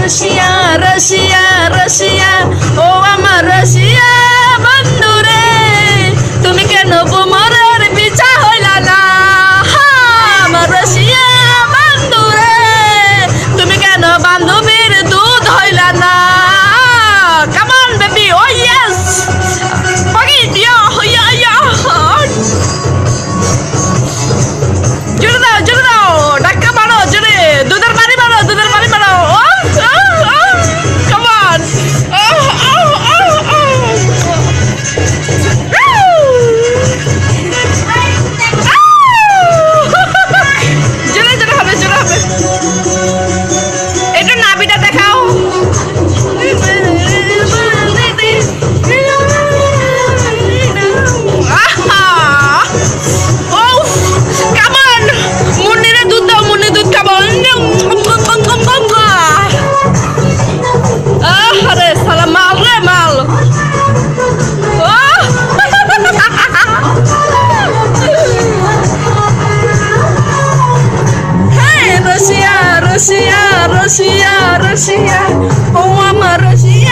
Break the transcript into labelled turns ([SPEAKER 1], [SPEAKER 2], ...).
[SPEAKER 1] রশিয়া রশিয়া রশিয়া ও আমার রশিয়া বন্ধুরে তুমি কেন বুমরের পিছা হইলা না আমার রশিয়া বন্ধুরে তুমি কেন বান্ধবীর দুধ হইলা না Come on baby oh yes Pagi dia ya ya জোরে দাও ধাক্কা মারো জোরে দুধের পানি মারো Come on জোরে হবে একটু নাভিটা দেখাও Rusia, Rusia, Rusia, oh, I'm a Rusia.